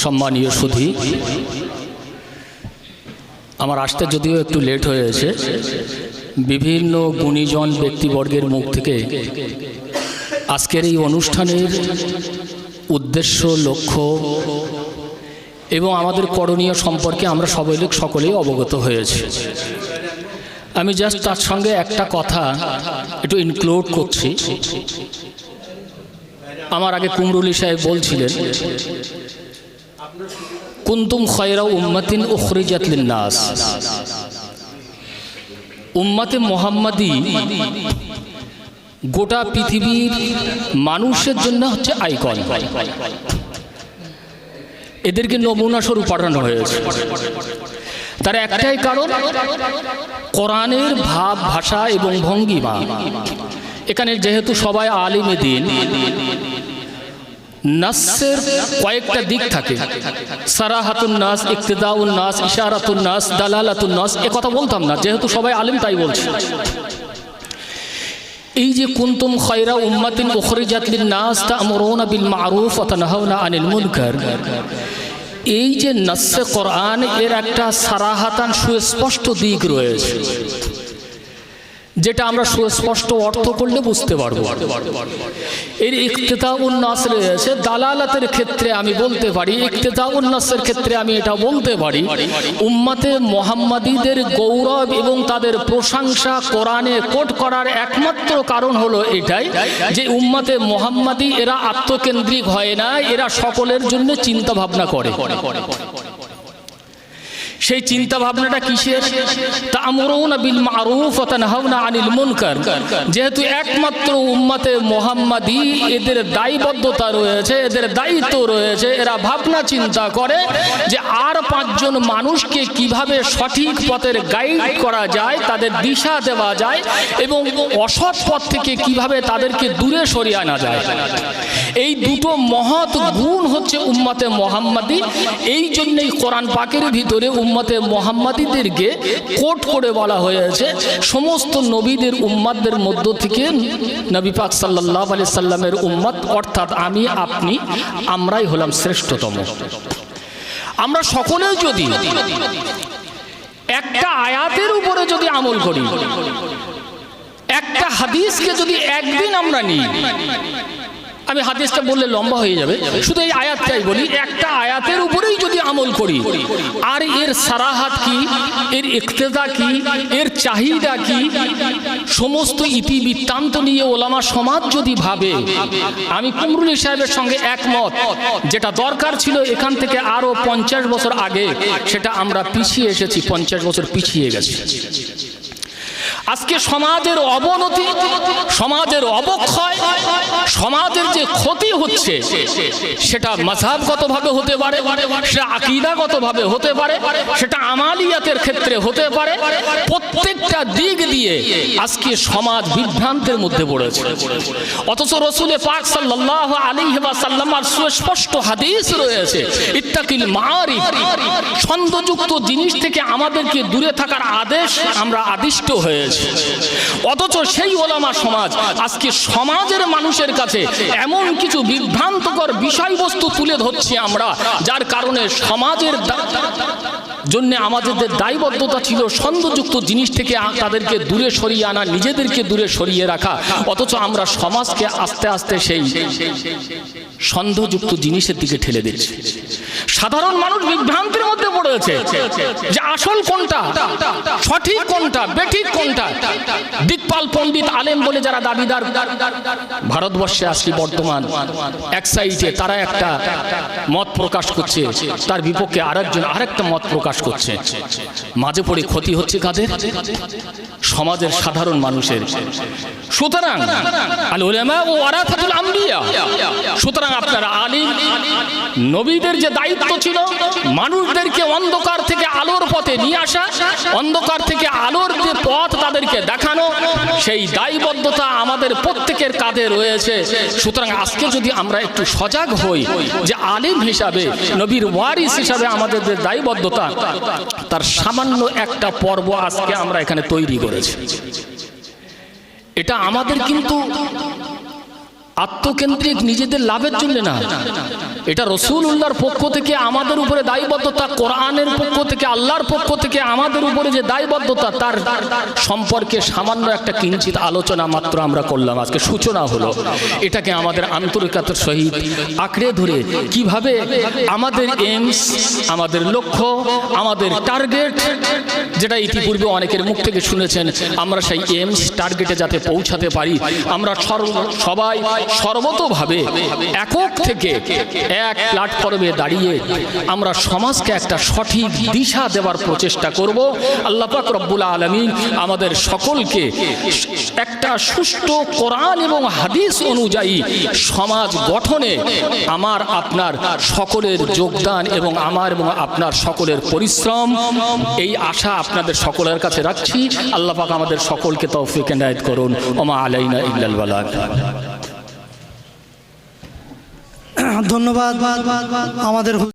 সম্মানীয় সুধী, আমার আসতে যদিও একটু লেট হয়েছে, বিভিন্ন গুণীজন ব্যক্তিবর্গের মুখ থেকে আজকের এই অনুষ্ঠানের উদ্দেশ্য, লক্ষ্য এবং আমাদের করণীয় সম্পর্কে আমরা সকলেই অবগত হয়েছি। আমি জাস্ট তার সঙ্গে একটা কথা একটু ইনক্লুড করছি। আমার আগে কুমরুলি সাহেব বলছিলেন, কুনতুম খায়রা উম্মাতিন উখরিজাত লিন-নাস। উম্মতে মুহাম্মাদি গোটা পৃথিবীর মানুষের জন্য হচ্ছে আইকন। এদেরকে নমুনা স্বরূপ পাঠানো হয়েছে। তার একটাই কারণ, কোরআনের ভাব, ভাষা এবং ভঙ্গিমা। এখানে যেহেতু সবাই আলিমে দ্বীন, নাসের কয়েকটা দিক থাকে, সারাহাতুন নাস, ইক্তিদাউন নাস, ইশারাতুন নাস, দালালাতুন নাস। এ কথা বলতাম না, যেহেতু সবাই আলিম তাই বলছি। এই যে কুনতুম খায়রা উম্মাতিন উখরিজাত লিন-নাস তা'মুরুনা বিল মা'রুফ ওয়া তানহাউনা আনিল মুনকার, এই যে নাসে কোরআন, এর একটা সারাহাতান সুস্পষ্ট দিক রয়েছে, যেটা আমরা সুস্পষ্ট অর্থ করলে বুঝতে পারবো। এর ইক্তিদাউন নাস রয়েছে। দালালাতের ক্ষেত্রে আমি বলতে পারি, ইক্তিদাউন নাসের ক্ষেত্রে আমি এটা বলতে পারি, উম্মতে মুহাম্মাদীদের গৌরব এবং তাদের প্রশংসা কোরআনে কোট করার একমাত্র কারণ হলো এটাই যে উম্মতে মুহাম্মাদী এরা আত্মকেন্দ্রিক হয় না, এরা সকলের জন্য চিন্তা ভাবনা করে। সেই চিন্তা ভাবনাটা কিসের? তা'মুরুনা বিল মা'রুফ ওয়া তানহাউনা আনিল মুনকার। যেহেতু একমাত্র উম্মতে মুহাম্মাদী, এদের দায়বদ্ধতা রয়েছে, এদের দায়িত্ব রয়েছে, এরা ভাবনা চিন্তা করে যে আর পাঁচজন মানুষকে কিভাবে সঠিক পথের গাইড করা যায়, তাদের দিশা দেওয়া যায় এবং অসৎ পথ থেকে কিভাবে তাদেরকে দূরে সরিয়ে আনা যায়। এই দুটো মহৎ গুণ হচ্ছে উম্মতে মুহাম্মাদী। এই জন্যই কোরআন পাকের ভিতরে উম্মতে মুহাম্মাদীদেরকে কোট করে বলা হয়েছে, সমস্ত নবীদের উম্মতদের মধ্য থেকে নবী পাক সাল্লাল্লাহু আলাইহি সাল্লামের উম্মত, অর্থাৎ আমি, আপনি, আমরাই হলাম শ্রেষ্ঠতম। আমরা সকলেও যদি একটা আয়াতের উপরে যদি আমল করি, একটা হাদিসকে যদি একদিন আমরা নিই, আমি হাদিসটা বললে লম্বা হয়ে যাবে, শুধু এই আয়াতটাই বলি, একটা আয়াতের উপরেই যদি আমল করি, আর এর সারাহাত কি, এর ইক্তেদা কি, এর চাহিদা কি, সমস্ত ইতিবৃত্তান্ত নিয়ে ওলামা সমাজ যদি ভাবে, আমি কুমরুলি সাহেবের সঙ্গে একমত, যেটা দরকার ছিল এখান থেকে আরো 50 বছর আগে, সেটা আমরা পিছিয়ে এসেছি, 50 বছর পিছিয়ে গেছি। আজকে সমাজের অবনতি, সমাজের অবক্ষয়, সমাজের যে ক্ষতি হচ্ছে, সেটা মাযহাবগতভাবে হতে পারে, সেটা আকীদাগতভাবে হতে পারে, সেটা আমালিয়াতের ক্ষেত্রে হতে পারে। প্রত্যেকটা দিক দিয়ে আজকে সমাজ বিভ্রান্তের মধ্যে পড়েছে। অথচ রাসূল পাক সাল্লাল্লাহু আলাইহি ওয়াসাল্লামের সুস্পষ্ট হাদিস রয়েছে, ইত্তাকিল মাআরিফ, ছন্দযুক্ত জিনিস থেকে আমাদেরকে দূরে থাকার আদেশ আমরা আদিষ্ট হয়েছে। অথচ সেই ওলামা সমাজ আজকে সমাজের মানুষের কাছে এমন কিছু বিভ্রান্তকর বিষয়বস্তু তুলে ধরছি আমরা, যার কারণে সমাজের জন্য আমাদের দায়বদ্ধতা ছিল ছন্দযুক্ত জিনিস থেকে তাদেরকে দূরে সরিয়ে আনা, নিজেদেরকে দূরে সরিয়ে রাখা। অথচ আমরা সমাজকে আস্তে আস্তে সেই ছন্দযুক্ত জিনিসের দিকে ঠেলে দিচ্ছি। সাধারণ মানুষ বিভ্রান্তির মধ্যে পড়েছে যে আসল কোনটা, সঠিক কোনটা, বেঠিক কোনটা। দিকপাল পণ্ডিত আলেম বলে যারা দাবিদার ভারতবর্ষে আসছে বর্তমান, এক সাইডে তারা একটা মত প্রকাশ করছে, তার বিপক্ষে আরেকটা মত প্রকাশ করছে। মাঝে পড়ে ক্ষতি হচ্ছে কাদের? সমাজের সাধারণ মানুষের। সুতরাং আল উলামা ওয়ারাসাতুল আম্বিয়া, সুতরাং আপনারা আলিম, নবীদের যে দায়িত্ব ছিল মানুষদেরকে অন্ধকার থেকে আলোর পথে নিয়ে আসা, অন্ধকার থেকে আলোর যে পথ তাদেরকে দেখানো, সেই দায়বদ্ধতা আমাদের প্রত্যেকের কাঁধে রয়েছে। সুতরাং আজকে যদি আমরা একটু সজাগ হই যে আলিম হিসাবে, নবীর ওয়ারিস হিসাবে আমাদের যে দায়বদ্ধতা, তার সামান্য একটা পর্ব আজকে আমরা এখানে তৈরি করেছি। এটা আমাদের কিন্তু আত্মকেন্দ্রিক নিজেদের লাভের জন্য না, এটা রাসূলুল্লাহর পক্ষ থেকে আমাদের উপরে দায়বদ্ধতা, কোরআনের পক্ষ থেকে, আল্লাহর পক্ষ থেকে আমাদের উপরে যে দায়বদ্ধতা, তার সম্পর্কে সামান্য একটা কিঞ্চিত আলোচনা মাত্র আমরা করলাম, আজকে সূচনা হলো। এটাকে আমাদের আন্তরিকতার সহিত আঁকড়ে ধরে কিভাবে আমাদের এইমস, আমাদের লক্ষ্য, আমাদের টার্গেট, যেটা ইতিপূর্বে অনেকের মুখ থেকে শুনেছেন, আমরা সেই এইমস টার্গেটে যাতে পৌঁছাতে পারি, আমরা সবাই সর্বতোভাবে একক থেকে এক প্ল্যাটফর্মে দাঁড়িয়ে আমরা সমাজকে একটা সঠিক দিশা দেওয়ার প্রচেষ্টা করব। আল্লাহ পাক রব্বুল আলামিন আমাদের সকলকে একটা সুষ্ঠু কোরআন এবং হাদিস অনুযায়ী সমাজ গঠনে আমার আপনার সকলের যোগদান এবং আমার এবং আপনার সকলের পরিশ্রম, এই আশা আপনাদের সকলের কাছে রাখছি। আল্লাহ পাক আমাদের সকলকে তৌফিক এনায়েত করুন। ওমা আলাইনা ইল্লাল বালাগ। ধন্যবাদ আমাদের